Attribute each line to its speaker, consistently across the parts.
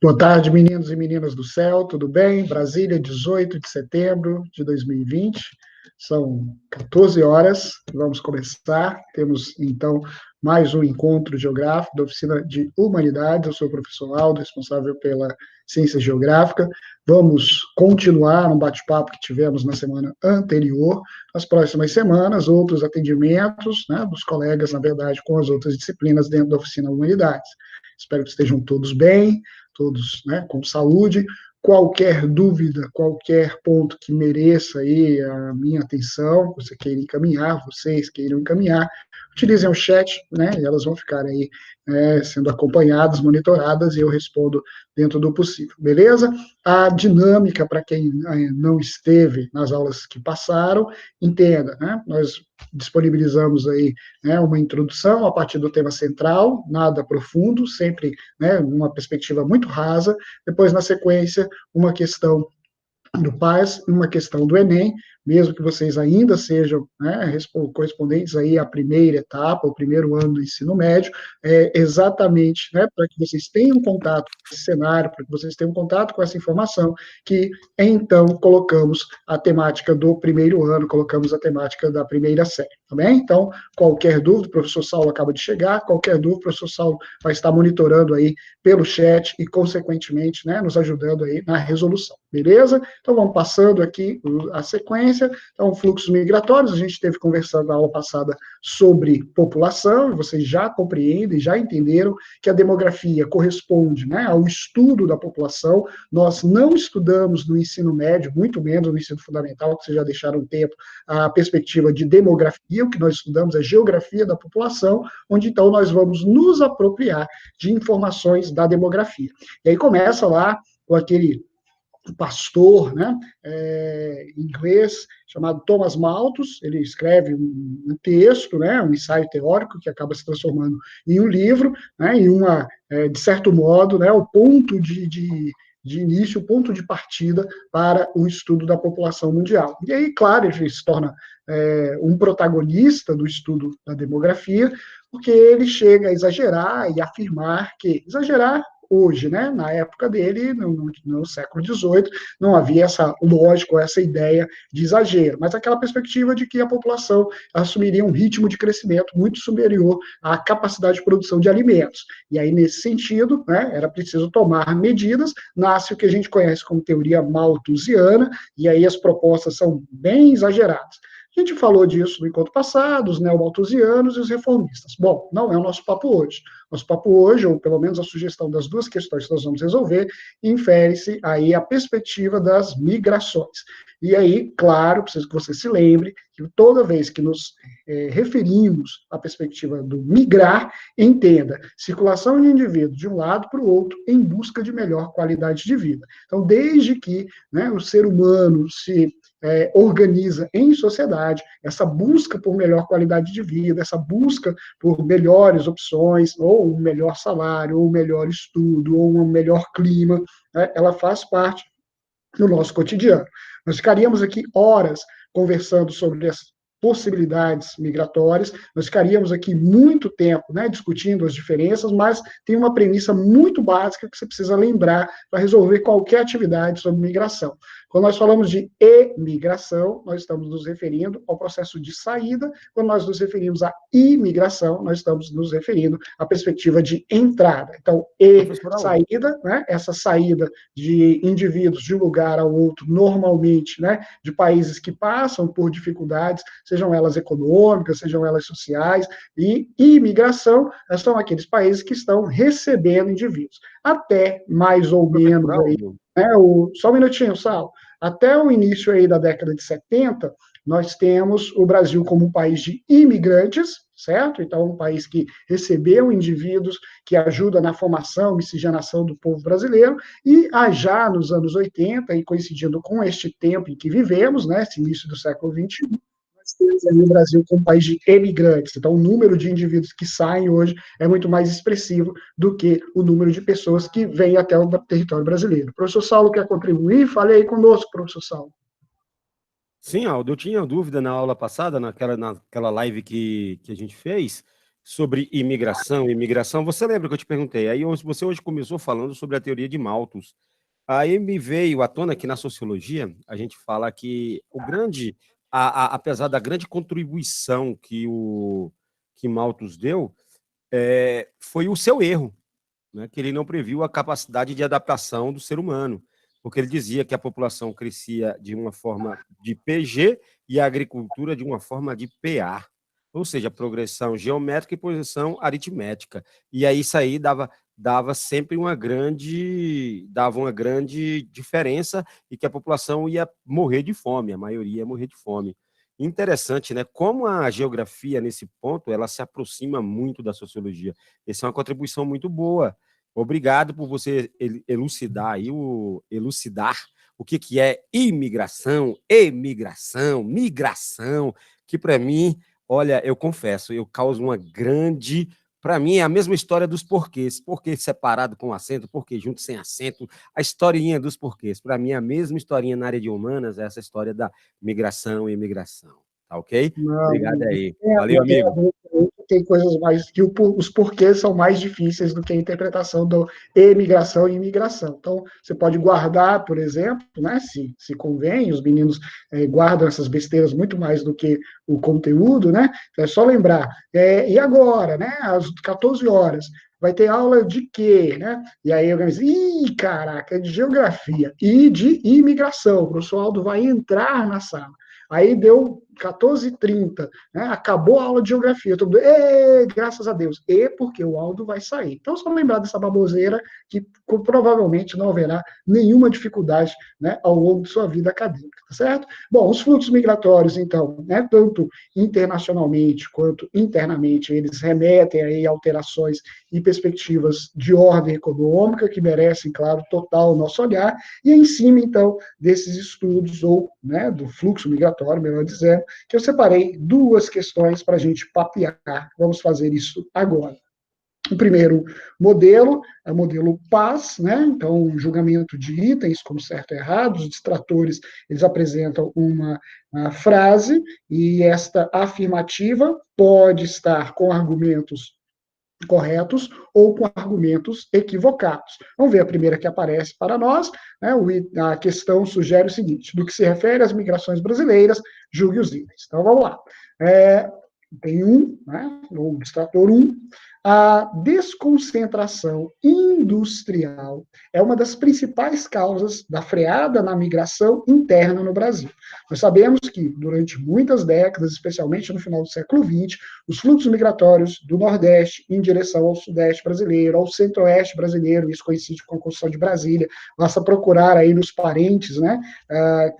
Speaker 1: Boa tarde, meninos e meninas do céu, tudo bem? Brasília, 18 de setembro de 2020, são 14 horas, vamos começar. Temos, então, mais um encontro geográfico da Oficina de Humanidades. Eu sou o professor Aldo, responsável pela Ciência Geográfica. Vamos continuar um bate-papo que tivemos na semana anterior. Nas próximas semanas, outros atendimentos, né, dos colegas, na verdade, com as outras disciplinas dentro da Oficina Humanidades. Espero que estejam todos bem, todos, né, com saúde. Qualquer dúvida, qualquer ponto que mereça aí a minha atenção, você queira encaminhar, vocês queiram encaminhar, utilizem o chat, né, e elas vão ficar aí sendo acompanhadas, monitoradas, e eu respondo dentro do possível, beleza? A dinâmica, para quem não esteve nas aulas que passaram, entenda, né, nós disponibilizamos aí, né, uma introdução a partir do tema central, nada profundo, sempre, né, uma perspectiva muito rasa. Depois, na sequência, uma questão do PAS e uma questão do Enem, mesmo que vocês ainda sejam, né, correspondentes aí à primeira etapa, o primeiro ano do ensino médio, exatamente, né, para que vocês tenham contato com esse cenário, para que vocês tenham contato com essa informação, que então colocamos a temática do primeiro ano, colocamos a temática da primeira série, tá bem? Então, qualquer dúvida, o professor Saulo acaba de chegar, qualquer dúvida, o professor Saulo vai estar monitorando aí pelo chat e, consequentemente, né, nos ajudando aí na resolução, beleza? Então, vamos passando aqui a sequência. Então, fluxos migratórios, a gente esteve conversando na aula passada sobre população, e vocês já compreendem, já entenderam que a demografia corresponde, né, ao estudo da população. Nós não estudamos no ensino médio, muito menos no ensino fundamental, que vocês já deixaram um tempo, a perspectiva de demografia. O que nós estudamos é geografia da população, onde então nós vamos nos apropriar de informações da demografia. E aí começa lá com aquele pastor, né, inglês, chamado Thomas Malthus. Ele escreve um texto, né, um ensaio teórico, que acaba se transformando em um livro, né, em uma, de certo modo, né, o ponto de início, o ponto de partida para o estudo da população mundial. E aí, claro, ele se torna um protagonista do estudo da demografia, porque ele chega a exagerar e afirmar que, exagerar hoje, né? Na época dele, no século XVIII, não havia essa lógica, essa ideia de exagero, mas aquela perspectiva de que a população assumiria um ritmo de crescimento muito superior à capacidade de produção de alimentos. E aí, nesse sentido, né, era preciso tomar medidas, nasce o que a gente conhece como teoria malthusiana, e aí as propostas são bem exageradas. A gente falou disso no encontro passado, os neomalthusianos e os reformistas. Bom, não é o nosso papo hoje. Nosso papo hoje, ou pelo menos a sugestão das duas questões que nós vamos resolver, infere-se aí a perspectiva das migrações. E aí, claro, preciso que você se lembre que toda vez que nos referimos à perspectiva do migrar, entenda, circulação de indivíduos de um lado para o outro em busca de melhor qualidade de vida. Então, desde que, né, o ser humano se organiza em sociedade, essa busca por melhor qualidade de vida, essa busca por melhores opções, ou um melhor salário, ou um melhor estudo, ou um melhor clima, né, ela faz parte do nosso cotidiano. Nós ficaríamos aqui horas conversando sobre as possibilidades migratórias, nós ficaríamos aqui muito tempo, né, discutindo as diferenças, mas tem uma premissa muito básica que você precisa lembrar para resolver qualquer atividade sobre migração. Quando nós falamos de emigração, nós estamos nos referindo ao processo de saída. Quando nós nos referimos à imigração, nós estamos nos referindo à perspectiva de entrada. Então, saída, né, essa saída de indivíduos de um lugar ao outro, normalmente, né, de países que passam por dificuldades, sejam elas econômicas, sejam elas sociais, e imigração são aqueles países que estão recebendo indivíduos. Até mais ou menos aí, né, só um minutinho, Sal. Até o início aí da década de 70, nós temos o Brasil como um país de imigrantes, certo? Então, um país que recebeu indivíduos, que ajuda na formação, miscigenação do povo brasileiro, e já nos anos 80, e coincidindo com este tempo em que vivemos, né, esse início do século XXI, nós temos aí o Brasil como um país de emigrantes. Então, o número de indivíduos que saem hoje é muito mais expressivo do que o número de pessoas que vêm até o território brasileiro. O professor Saulo quer contribuir? Fale aí conosco, professor Saulo.
Speaker 2: Sim, Aldo, eu tinha dúvida na aula passada, naquela live que a gente fez, sobre imigração. Você lembra que eu te perguntei? Aí você hoje começou falando sobre a teoria de Malthus. Aí me veio à tona que na sociologia a gente fala que apesar da grande contribuição que Malthus deu, foi o seu erro, né? Que ele não previu a capacidade de adaptação do ser humano, porque ele dizia que a população crescia de uma forma de PG e a agricultura de uma forma de PA, ou seja, progressão geométrica e progressão aritmética. E aí isso aí dava sempre dava uma grande diferença e que a população ia morrer de fome, a maioria ia morrer de fome. Interessante, né? Como a geografia, nesse ponto, ela se aproxima muito da sociologia. Essa é uma contribuição muito boa. Obrigado por você elucidar o que é imigração, emigração, migração, que para mim, olha, eu confesso, eu causo uma grande. Para mim, é a mesma história dos porquês. Porquê separado com acento, porquê junto sem acento. A historinha dos porquês. Para mim, é a mesma historinha na área de humanas, essa história da migração e imigração. Tá ok?
Speaker 1: Não,
Speaker 2: Obrigado aí. Valeu, amigo.
Speaker 1: entendo. Tem coisas mais que os porquês são mais difíceis do que a interpretação do emigração e imigração. Então, você pode guardar, por exemplo, né, se convém, os meninos guardam essas besteiras muito mais do que o conteúdo, né? Então, é só lembrar. E agora, né, às 14 horas, vai ter aula de quê, né? E aí eu disse, caraca, é de geografia e de imigração. O professor Aldo vai entrar na sala. Aí deu 14h30, né? Acabou a aula de geografia. Todo mundo, graças a Deus. E porque o Aldo vai sair. Então, só lembrar dessa baboseira que provavelmente não haverá nenhuma dificuldade, né, ao longo de sua vida acadêmica, tá certo? Bom, os fluxos migratórios, então, né, tanto internacionalmente quanto internamente, eles remetem aí a alterações e perspectivas de ordem econômica que merecem, claro, total nosso olhar. E em cima, então, desses estudos, ou, né, do fluxo migratório, melhor dizendo, que eu separei duas questões para a gente papear. Vamos fazer isso agora. O primeiro modelo é o modelo PAS, né? Então, julgamento de itens como certo e errado. Os distratores, eles apresentam uma frase, e esta afirmativa pode estar com argumentos corretos ou com argumentos equivocados. Vamos ver a primeira que aparece para nós, né? A questão sugere o seguinte: do que se refere às migrações brasileiras, julgue os itens. Então, vamos lá. Tem né, o distrator 1, a desconcentração industrial é uma das principais causas da freada na migração interna no Brasil. Nós sabemos que, durante muitas décadas, especialmente no final do século XX, os fluxos migratórios do Nordeste em direção ao Sudeste brasileiro, ao Centro-Oeste brasileiro, isso coincide com a construção de Brasília, basta procurar aí nos parentes, né?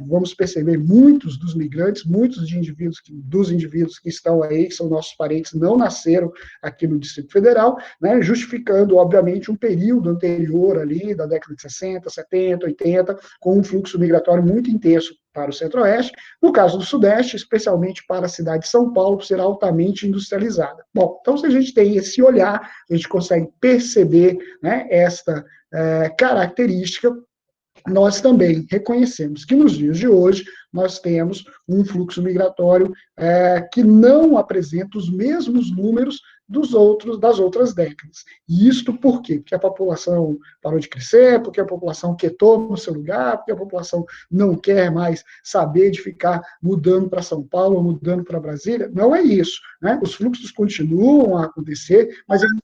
Speaker 1: Vamos perceber muitos dos migrantes, muitos dos indivíduos que estão aí, que são nossos parentes, não nasceram aqui no Distrito Federal, né, justificando, obviamente, um período anterior ali, da década de 60, 70, 80, com um fluxo migratório muito intenso para o Centro-Oeste, no caso do Sudeste, especialmente para a cidade de São Paulo, por ser altamente industrializada. Bom, então, se a gente tem esse olhar, a gente consegue perceber, né, esta característica. Nós também reconhecemos que nos dias de hoje nós temos um fluxo migratório que não apresenta os mesmos números das outras décadas. E isto por quê? Porque a população parou de crescer, porque a população quietou no seu lugar, porque a população não quer mais saber de ficar mudando para São Paulo, mudando para Brasília. Não é isso, né? Os fluxos continuam a acontecer, mas eles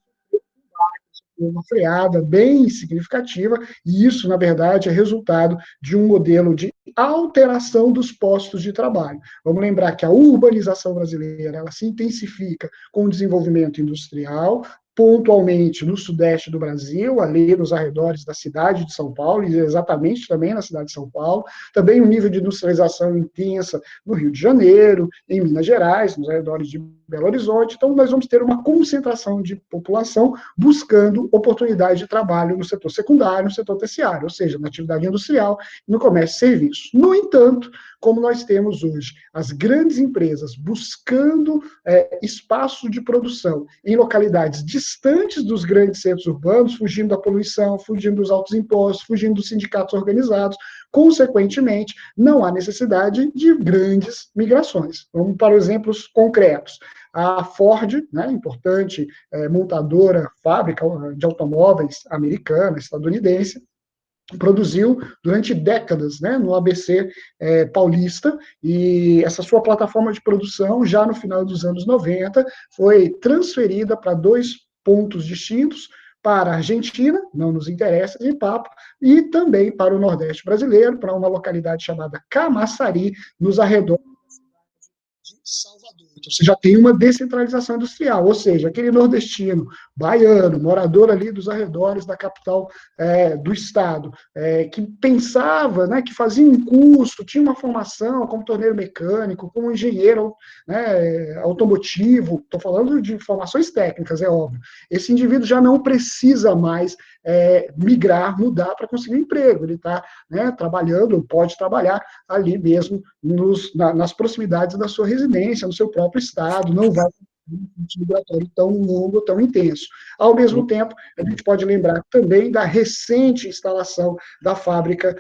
Speaker 1: uma freada bem significativa, e isso, na verdade, é resultado de um modelo de alteração dos postos de trabalho. Vamos lembrar que a urbanização brasileira, ela se intensifica com o desenvolvimento industrial, pontualmente no sudeste do Brasil, ali nos arredores da cidade de São Paulo, e exatamente também na cidade de São Paulo, também um nível de industrialização intensa no Rio de Janeiro, em Minas Gerais, nos arredores de Belo Horizonte. Então, nós vamos ter uma concentração de população buscando oportunidade de trabalho no setor secundário, no setor terciário, ou seja, na atividade industrial, no comércio e serviços. No entanto, como nós temos hoje as grandes empresas buscando espaço de produção em localidades distantes distantes dos grandes centros urbanos, fugindo da poluição, fugindo dos altos impostos, fugindo dos sindicatos organizados. Consequentemente, não há necessidade de grandes migrações. Vamos para exemplos concretos. A Ford, né, importante montadora, fábrica de automóveis americana, estadunidense, produziu durante décadas, né, no ABC paulista, e essa sua plataforma de produção, já no final dos anos 90, foi transferida para 2 pontos distintos, para a Argentina, não nos interessa em papo, e também para o Nordeste brasileiro, para uma localidade chamada Camaçari, nos arredores de Salvador. Então, você já tem uma descentralização industrial, ou seja, aquele nordestino, baiano, morador ali dos arredores da capital do estado, que pensava, né, que fazia um curso, tinha uma formação como torneiro mecânico, como engenheiro, né, automotivo, estou falando de formações técnicas, é óbvio. Esse indivíduo já não precisa mais migrar, mudar para conseguir um emprego. Ele está, né, trabalhando, pode trabalhar ali mesmo nas proximidades da sua residência, no seu próprio estado, não vai um fluxo migratório tão longo, tão intenso. Ao mesmo tempo, a gente pode lembrar também da recente instalação da fábrica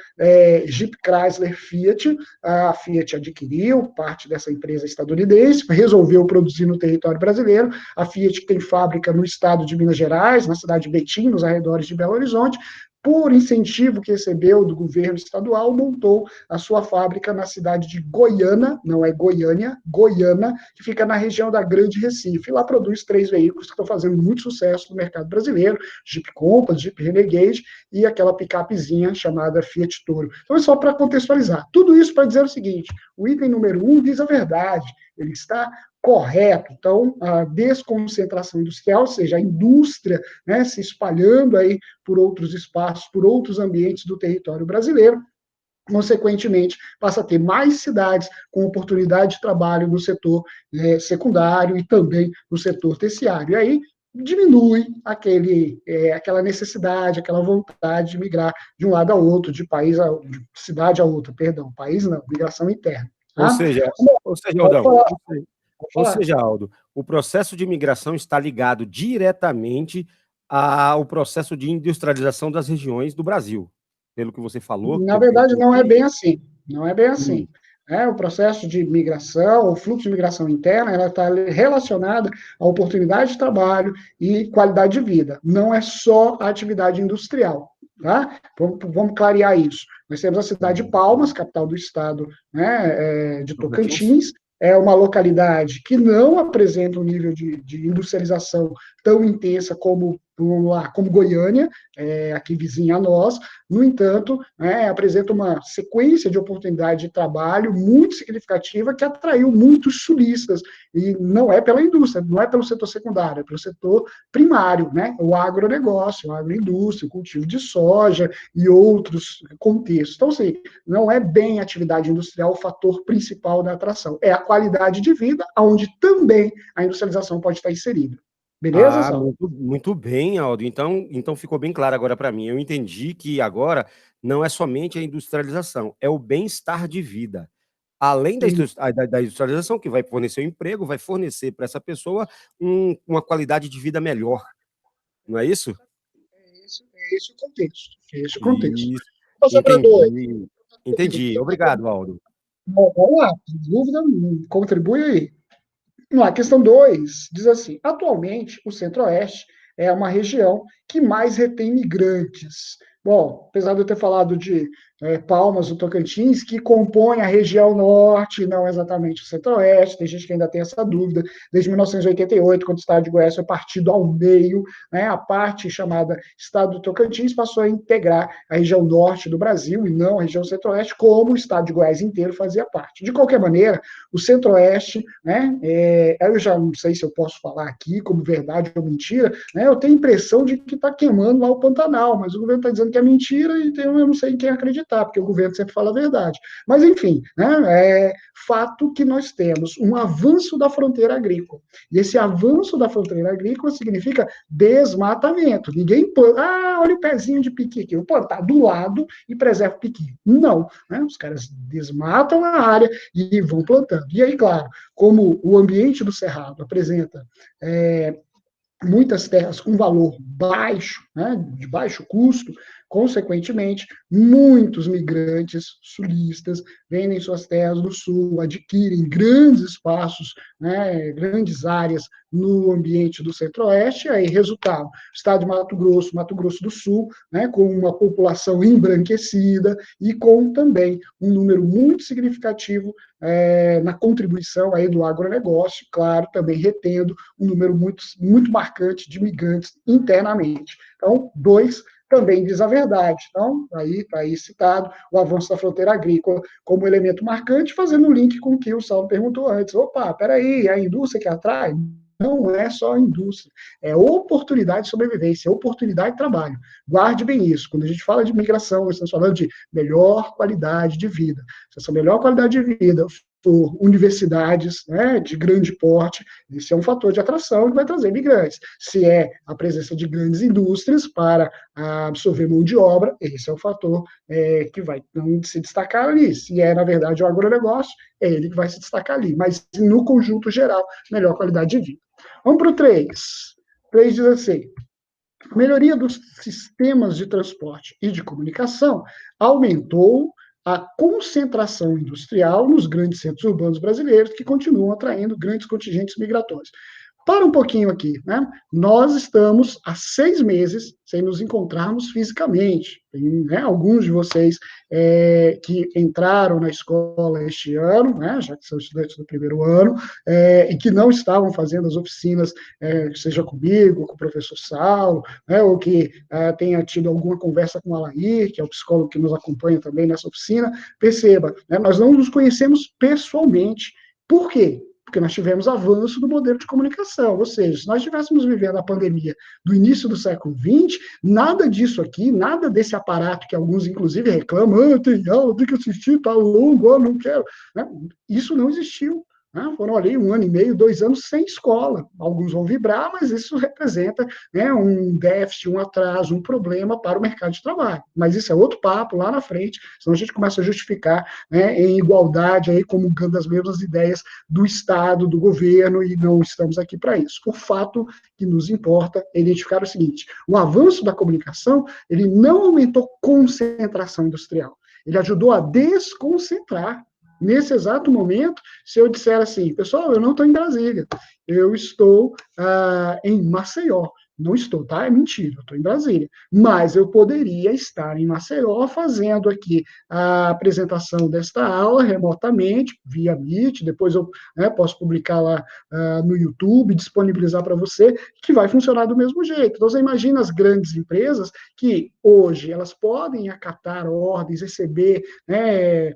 Speaker 1: Jeep Chrysler Fiat. A Fiat adquiriu parte dessa empresa estadunidense, resolveu produzir no território brasileiro. A Fiat tem fábrica no estado de Minas Gerais, na cidade de Betim, nos arredores de Belo Horizonte. Por incentivo que recebeu do governo estadual, montou a sua fábrica na cidade de Goiânia, não é Goiânia, Goiânia, que fica na região da Grande Recife. E lá produz 3 veículos que estão fazendo muito sucesso no mercado brasileiro: Jeep Compass, Jeep Renegade e aquela picapezinha chamada Fiat Toro. Então é só para contextualizar. Tudo isso para dizer o seguinte: o item número 1 diz a verdade, ele está correto. Então, a desconcentração industrial, ou seja, a indústria, né, se espalhando aí por outros espaços, por outros ambientes do território brasileiro, consequentemente, passa a ter mais cidades com oportunidade de trabalho no setor secundário e também no setor terciário. E aí diminui aquela necessidade, aquela vontade de migrar de um lado a outro, de cidade a outra, perdão, país não, migração interna.
Speaker 2: Ou
Speaker 1: Tá?
Speaker 2: seja,
Speaker 1: Pode
Speaker 2: Aldão,
Speaker 1: falar, pode
Speaker 2: ou
Speaker 1: falar.
Speaker 2: seja, Aldo, o processo de migração está ligado diretamente ao processo de industrialização das regiões do Brasil, pelo que você falou,
Speaker 1: Na
Speaker 2: pelo que eu
Speaker 1: verdade, não é
Speaker 2: entendi.
Speaker 1: bem assim. Não é bem
Speaker 2: Hum.
Speaker 1: assim. O processo de migração, o fluxo de migração interna, ela está relacionada à oportunidade de trabalho e qualidade de vida. Não é só a atividade industrial. Tá? Vamos clarear isso. Nós temos a cidade de Palmas, capital do estado, né, de
Speaker 2: Tocantins?
Speaker 1: Tocantins. É uma localidade que não apresenta um nível de industrialização tão intensa como, vamos lá, como Goiânia, aqui vizinha a nós. No entanto, apresenta uma sequência de oportunidade de trabalho muito significativa que atraiu muitos sulistas, e não é pela indústria, não é pelo setor secundário, é pelo setor primário, né? O agronegócio, a agroindústria, o cultivo de soja e outros contextos. Então, assim, não é bem a atividade industrial o fator principal da atração, é a qualidade de vida, onde também a industrialização pode estar inserida. Beleza,
Speaker 2: Ah,
Speaker 1: Sal?
Speaker 2: muito bem, Aldo. Então ficou bem claro agora para mim. Eu entendi que agora não é somente a industrialização, é o bem-estar de vida. Além da industrialização, que vai fornecer o emprego, vai fornecer para essa pessoa uma qualidade de vida melhor, não é isso?
Speaker 1: É esse o contexto. É esse o contexto.
Speaker 2: Isso,
Speaker 1: Passar para dois.
Speaker 2: entendi. Entendi. Obrigado, Aldo.
Speaker 1: Bom, vamos lá, dúvida, contribui aí. Vamos lá, questão 2 diz assim: atualmente, o Centro-Oeste é uma região que mais retém migrantes. Bom, apesar de eu ter falado de Palmas do Tocantins, que compõe a região norte, não exatamente o Centro-Oeste, tem gente que ainda tem essa dúvida. Desde 1988, quando o Estado de Goiás foi partido ao meio, né, a parte chamada Estado do Tocantins passou a integrar a região norte do Brasil e não a região Centro-Oeste, como o Estado de Goiás inteiro fazia parte. De qualquer maneira, o Centro-Oeste, né, eu já não sei se eu posso falar aqui como verdade ou mentira, né, eu tenho a impressão de que está queimando lá o Pantanal, mas o governo está dizendo que é mentira e eu não sei em quem acreditar, porque o governo sempre fala a verdade. Mas, enfim, né, é fato que nós temos um avanço da fronteira agrícola. E esse avanço da fronteira agrícola significa desmatamento. Ninguém põe, olha o pezinho de piqui aqui, eu vou plantar do lado e preservo o piqui. Não, né, os caras desmatam a área e vão plantando. E aí, claro, como o ambiente do Cerrado apresenta muitas terras com valor baixo, né, de baixo custo, consequentemente, muitos migrantes sulistas vendem suas terras no sul, adquirem grandes espaços, né, grandes áreas no ambiente do centro-oeste, aí resultado, estado de Mato Grosso do Sul, né, com uma população embranquecida e com também um número muito significativo na contribuição aí do agronegócio, claro, também retendo um número muito marcante de migrantes internamente. Então, dois, também diz a verdade. Então, aí está aí citado o avanço da fronteira agrícola como elemento marcante, fazendo um link com o que o Saulo perguntou antes. Opa, peraí, a indústria que atrai? Não é só a indústria, é oportunidade de sobrevivência, é oportunidade de trabalho. Guarde bem isso. Quando a gente fala de migração, estamos falando de melhor qualidade de vida. Se essa melhor qualidade de vida por universidades, né, de grande porte, isso é um fator de atração que vai trazer imigrantes. Se é a presença de grandes indústrias para absorver mão de obra, esse é o fator que vai se destacar ali. Se é, na verdade, o agronegócio, é ele que vai se destacar ali. Mas, no conjunto geral, melhor qualidade de vida. Vamos para o 3. 3 diz assim: a melhoria dos sistemas de transporte e de comunicação aumentou a concentração industrial nos grandes centros urbanos brasileiros, que continuam atraindo grandes contingentes migratórios. Para um pouquinho aqui, né? Nós estamos há 6 meses sem nos encontrarmos fisicamente. Tem, né, alguns de vocês que entraram na escola este ano, né, já que são estudantes do primeiro ano, e que não estavam fazendo as oficinas, seja comigo, com o professor Saulo, né, ou que tenha tido alguma conversa com o Alair, que é o psicólogo que nos acompanha também nessa oficina, perceba, né, nós não nos conhecemos pessoalmente. Por quê? Porque nós tivemos avanço do modelo de comunicação, ou seja, se nós estivéssemos vivendo a pandemia do início do século XX, nada disso aqui, nada desse aparato que alguns, inclusive, reclamam, tem aula, tem que assistir, tá longo, não quero, né? Isso não existiu. Né? Foram ali 1 ano e meio, 2 anos sem escola. Alguns vão vibrar, mas isso representa, né, um déficit, um atraso, um problema para o mercado de trabalho. Mas isso é outro papo lá na frente, senão a gente começa a justificar, né, em igualdade, aí, comungando as mesmas ideias do Estado, do governo, e não estamos aqui para isso. O fato que nos importa é identificar o seguinte: o avanço da comunicação, ele não aumentou concentração industrial, ele ajudou a desconcentrar. Nesse exato momento, se eu disser assim, pessoal, eu não estou em Brasília, eu estou em Maceió. Não estou, tá? É mentira, eu estou em Brasília. Mas eu poderia estar em Maceió fazendo aqui a apresentação desta aula remotamente, via Meet, depois eu, né, posso publicar lá no YouTube, disponibilizar para você, que vai funcionar do mesmo jeito. Então, você imagina as grandes empresas que hoje elas podem acatar ordens, receber, né,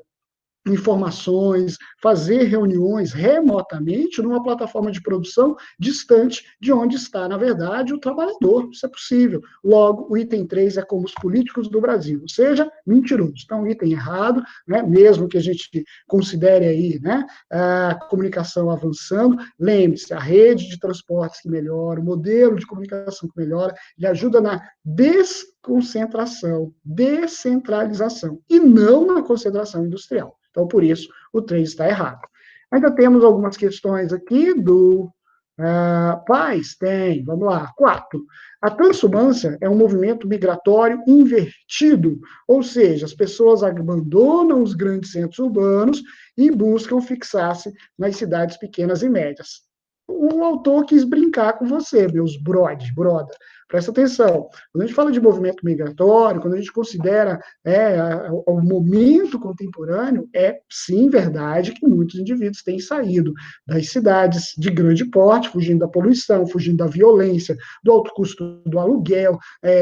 Speaker 1: informações, fazer reuniões remotamente numa plataforma de produção distante de onde está, na verdade, o trabalhador. Isso é possível. Logo, o item 3 é como os políticos do Brasil, ou seja, mentiroso. Então, item errado, né, mesmo que a gente considere aí, né, a comunicação avançando, lembre-se, a rede de transportes que melhora, o modelo de comunicação que melhora, ele ajuda na desconcentração, descentralização, e não na concentração industrial. Então, por isso, o 3 está errado. Ainda temos algumas questões aqui do Paz? Tem, vamos lá. 4. A transumância é um movimento migratório invertido, ou seja, as pessoas abandonam os grandes centros urbanos e buscam fixar-se nas cidades pequenas e médias. O autor quis brincar com você, meus broda. Presta atenção. Quando a gente fala de movimento migratório, quando a gente considera o momento contemporâneo, é sim verdade que muitos indivíduos têm saído das cidades de grande porte, fugindo da poluição, fugindo da violência, do alto custo do aluguel,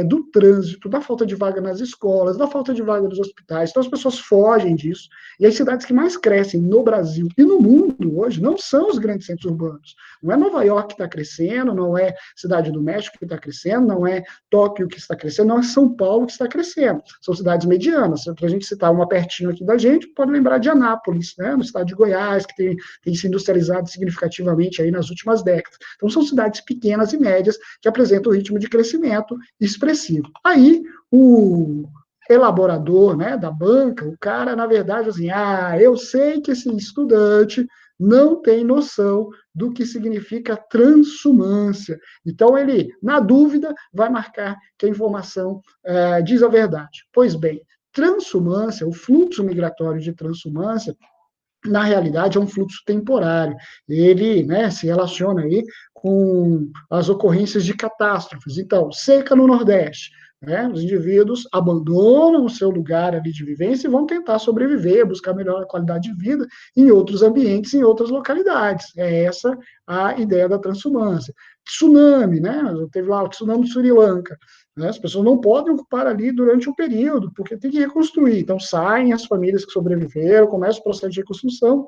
Speaker 1: do trânsito, da falta de vaga nas escolas, da falta de vaga nos hospitais. Então as pessoas fogem disso. E as cidades que mais crescem no Brasil e no mundo hoje não são os grandes centros urbanos. Não é Nova York que está crescendo, não é Cidade do México que está crescendo, não é Tóquio que está crescendo, não é São Paulo que está crescendo. São cidades medianas. Para a gente citar uma pertinho aqui da gente, pode lembrar de Anápolis, né, no estado de Goiás, que tem se industrializado significativamente aí nas últimas décadas. Então, são cidades pequenas e médias que apresentam um ritmo de crescimento expressivo. Aí, o elaborador, né, da banca, o cara, na verdade, assim, eu sei que esse estudante não tem noção do que significa transhumância. Então, ele, na dúvida, vai marcar que a informação diz a verdade. Pois bem, transhumância, o fluxo migratório de transhumância, na realidade, é um fluxo temporário. Ele, né, se relaciona aí com as ocorrências de catástrofes. Então, seca no Nordeste, né, os indivíduos abandonam o seu lugar ali de vivência e vão tentar sobreviver, buscar melhor qualidade de vida em outros ambientes, em outras localidades. É essa a ideia da transhumância. Tsunami, né, teve lá o tsunami de Sri Lanka. Né, as pessoas não podem ocupar ali durante um período, porque tem que reconstruir. Então, saem as famílias que sobreviveram, começa o processo de reconstrução.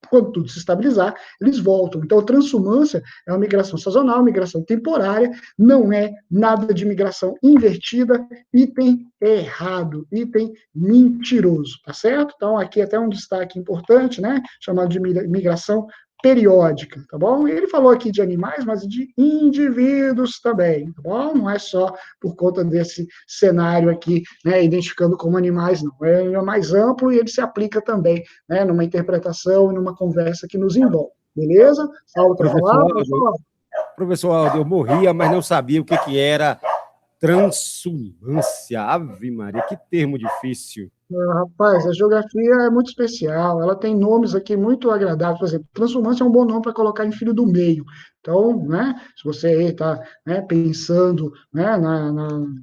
Speaker 1: Quando tudo se estabilizar, eles voltam. Então, a transhumância é uma migração sazonal, migração temporária, não é nada de migração invertida, item errado, item mentiroso, tá certo? Então, aqui até um destaque importante, né, chamado de migração periódica, tá bom? Ele falou aqui de animais, mas de indivíduos também, tá bom? Não é só por conta desse cenário aqui, né, identificando como animais, não. É mais amplo e ele se aplica também, né, numa interpretação e numa conversa que nos envolve, beleza? Saulo quer falar? Pode falar.
Speaker 2: Professor Aldo, eu morria, mas não sabia o que era transhumância. Ave Maria, que termo difícil.
Speaker 1: Rapaz, a geografia é muito especial, ela tem nomes aqui muito agradáveis, por exemplo, transhumância é um bom nome para colocar em filho do meio. Então, né, se você está, né, pensando, né,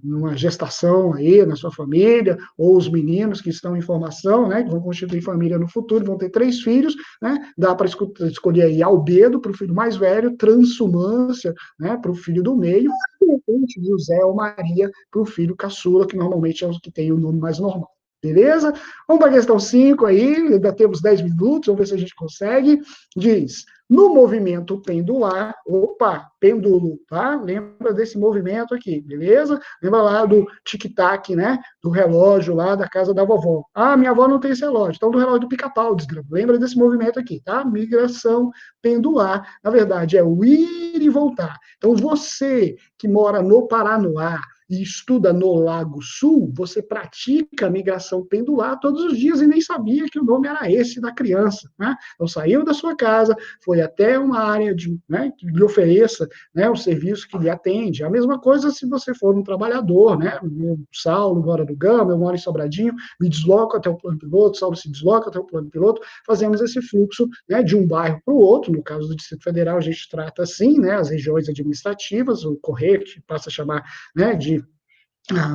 Speaker 1: numa gestação aí na sua família, ou os meninos que estão em formação, né, que vão constituir família no futuro, vão ter 3 filhos, né, dá para escolher aí albedo para o filho mais velho, transhumância, né, para o filho do meio, e de repente José ou Maria para o filho caçula, que normalmente é o que tem o nome mais normal. Beleza? Vamos para a questão 5 aí, ainda temos 10 minutos, vamos ver se a gente consegue. Diz, no movimento pendular, opa, pêndulo, tá? Lembra desse movimento aqui, beleza? Lembra lá do tic-tac, né? Do relógio lá da casa da vovó. Ah, minha avó não tem esse relógio, então do relógio do pica-pau, desgrama. Lembra desse movimento aqui, tá? Migração pendular, na verdade, é o ir e voltar. Então, você que mora no Paranoá, e estuda no Lago Sul, você pratica a migração pendular todos os dias e nem sabia que o nome era esse da criança. Né? Então, saiu da sua casa, foi até uma área de, né, que lhe ofereça, né, o serviço que lhe atende. A mesma coisa se você for um trabalhador, né? O Saulo mora no Gama, eu moro em Sobradinho, me desloco até o plano piloto, o Saulo se desloca até o plano piloto, fazemos esse fluxo, né, de um bairro para o outro. No caso do Distrito Federal, a gente trata assim, né, as regiões administrativas, o correio, que passa a chamar, né, de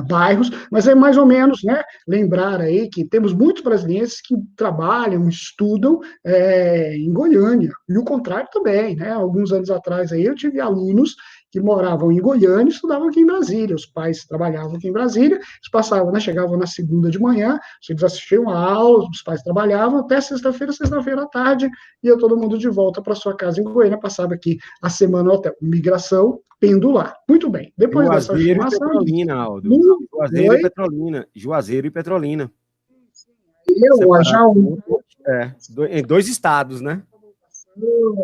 Speaker 1: bairros, mas é mais ou menos, né, lembrar aí que temos muitos brasileiros que trabalham, estudam em Goiânia, e o contrário também, né, alguns anos atrás aí eu tive alunos que moravam em Goiânia e estudavam aqui em Brasília, os pais trabalhavam aqui em Brasília, eles passavam, né, chegavam na segunda de manhã, eles assistiam a aula, os pais trabalhavam até sexta-feira à tarde, ia todo mundo de volta para sua casa em Goiânia, passava aqui a semana no hotel, migração pendular. Muito bem, depois dessa
Speaker 2: Juazeiro e
Speaker 1: informação,
Speaker 2: Petrolina, Aldo. Juazeiro e
Speaker 1: oi,
Speaker 2: Petrolina. Juazeiro e Petrolina.
Speaker 1: eu já
Speaker 2: Separado em 2 estados, né?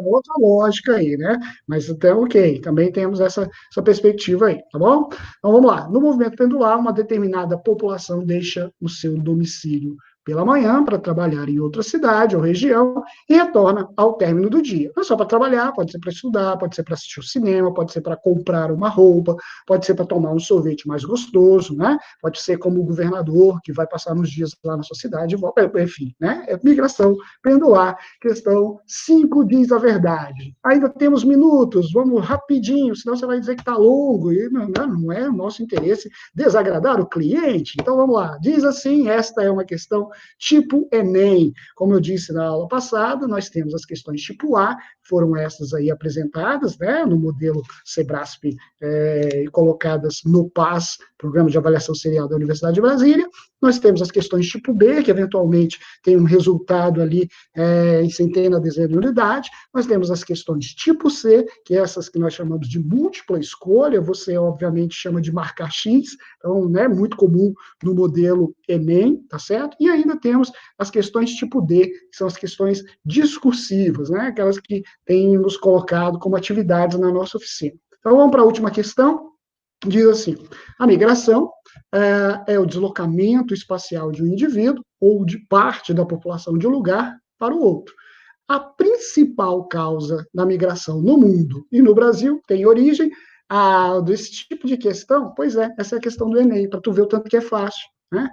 Speaker 1: outra lógica aí, né? Mas então, ok, também temos essa perspectiva aí, tá bom? Então vamos lá. No movimento pendular, uma determinada população deixa o seu domicílio pela manhã para trabalhar em outra cidade ou região e retorna ao término do dia. Não é só para trabalhar, pode ser para estudar, pode ser para assistir o cinema, pode ser para comprar uma roupa, pode ser para tomar um sorvete mais gostoso, né? Pode ser como o governador que vai passar uns dias lá na sua cidade, enfim, né? É migração pendular. Questão 5 diz a verdade. Ainda temos minutos, vamos rapidinho, senão você vai dizer que está longo, e não é o nosso interesse desagradar o cliente. Então vamos lá. Diz assim: esta é uma questão tipo Enem. Como eu disse na aula passada, nós temos as questões tipo A, foram essas aí apresentadas, né, no modelo Sebrasp, colocadas no PAS, Programa de Avaliação Serial da Universidade de Brasília. Nós temos as questões tipo B, que eventualmente tem um resultado ali em centena, dezena de unidade. Nós temos as questões tipo C, que é essas que nós chamamos de múltipla escolha, você obviamente chama de marcar X, então, né, muito comum no modelo Enem, tá certo? E ainda temos as questões tipo D, que são as questões discursivas, né, aquelas que têm nos colocado como atividades na nossa oficina. Então, vamos para a última questão. Diz assim: a migração é o deslocamento espacial de um indivíduo ou de parte da população de um lugar para o outro. a principal causa da migração no mundo e no Brasil tem origem desse tipo de questão? Pois é, essa é a questão do Enem, para tu ver o tanto que é fácil. Né?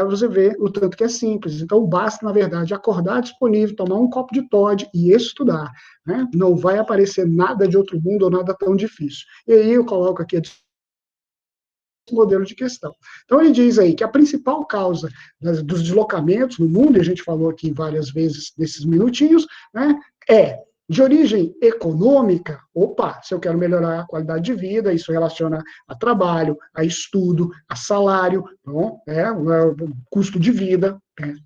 Speaker 1: Você vê o tanto que é simples. Então, basta, na verdade, acordar disponível, tomar um copo de Toddy e estudar. Né? Não vai aparecer nada de outro mundo ou nada tão difícil. E aí eu coloco aqui modelo de questão. Então, ele diz aí que a principal causa dos deslocamentos no mundo, e a gente falou aqui várias vezes nesses minutinhos, né, é de origem econômica. Opa, se eu quero melhorar a qualidade de vida, isso relaciona a trabalho, a estudo, a salário, bom, custo de vida,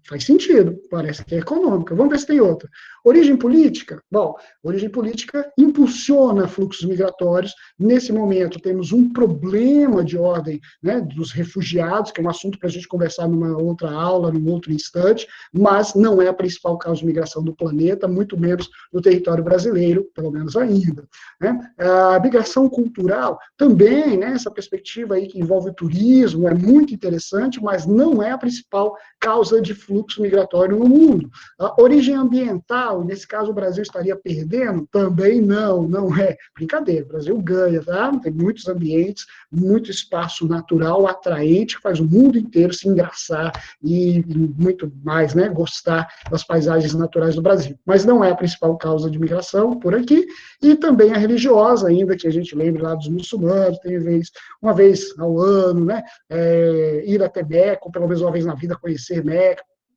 Speaker 1: faz sentido, parece que é econômica. Vamos ver se tem outra. Origem política? Bom, origem política impulsiona fluxos migratórios. Nesse momento, temos um problema de ordem, né, dos refugiados, que é um assunto para a gente conversar numa outra aula, num outro instante, mas não é a principal causa de migração do planeta, muito menos no território brasileiro, pelo menos ainda. Né? A migração cultural também, né, essa perspectiva aí que envolve o turismo, é muito interessante, mas não é a principal causa de fluxo migratório no mundo. A origem ambiental, nesse caso o Brasil estaria perdendo? Também não é. Brincadeira, o Brasil ganha, tá? Tem muitos ambientes, muito espaço natural atraente, que faz o mundo inteiro se engraçar e muito mais, né, gostar das paisagens naturais do Brasil. Mas não é a principal causa de migração por aqui, e também a religiosa, ainda que a gente lembre lá dos muçulmanos, tem uma vez ao ano, né, ir até Meca, ou pelo menos uma vez na vida conhecer Meca.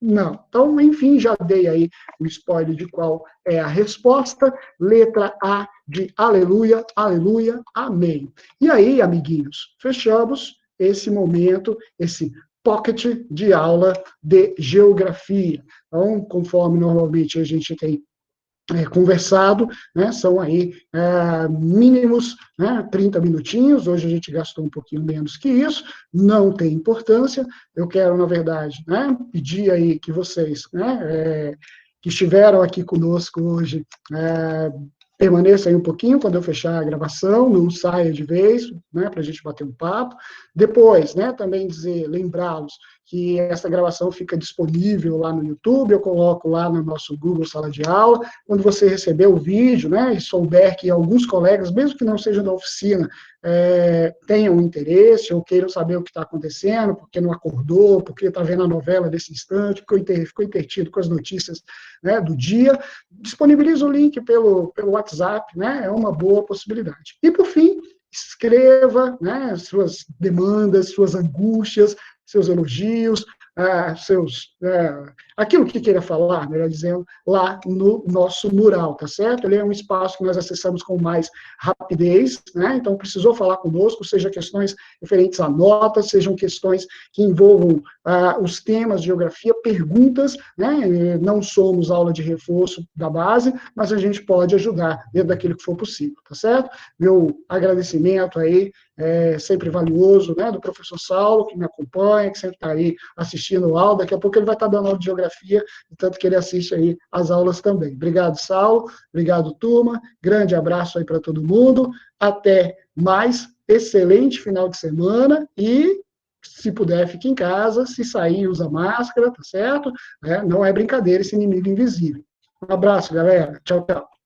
Speaker 1: Não. Então, enfim, já dei aí o spoiler de qual é a resposta. Letra A de aleluia, aleluia, amém. E aí, amiguinhos, fechamos esse momento, esse pocket de aula de geografia. Então, conforme normalmente a gente tem conversado, né, são aí mínimos, né, 30 minutinhos, hoje a gente gastou um pouquinho menos que isso, não tem importância, eu quero, na verdade, né, pedir aí que vocês, né, que estiveram aqui conosco hoje, permaneça aí um pouquinho quando eu fechar a gravação, não saia de vez, né, para a gente bater um papo. Depois, né, também lembrá-los que essa gravação fica disponível lá no YouTube, eu coloco lá no nosso Google Sala de Aula. Quando você receber o vídeo, né, e souber que alguns colegas, mesmo que não sejam da oficina, tenham interesse ou queiram saber o que está acontecendo, porque não acordou, porque está vendo a novela desse instante, ficou intertido com as notícias, né, do dia, disponibiliza o link pelo WhatsApp, né, é uma boa possibilidade. E, por fim, escreva, né, suas demandas, suas angústias, seus elogios, aquilo que queira falar, melhor dizendo, lá no nosso mural, tá certo? Ele é um espaço que nós acessamos com mais rapidez, né? Então, precisou falar conosco, seja questões referentes a notas, sejam questões que envolvam os temas de geografia, perguntas, né? Não somos aula de reforço da base, mas a gente pode ajudar dentro daquilo que for possível, tá certo? Meu agradecimento aí, sempre valioso, né, do professor Saulo, que me acompanha, que sempre está aí assistindo a aula, daqui a pouco ele vai estar dando aula de geografia, tanto que ele assiste aí as aulas também. Obrigado, Saulo, obrigado, turma, grande abraço aí para todo mundo, até mais, excelente final de semana e, se puder, fique em casa, se sair, usa máscara, tá certo? Não é brincadeira esse inimigo invisível. Um abraço, galera. Tchau, tchau.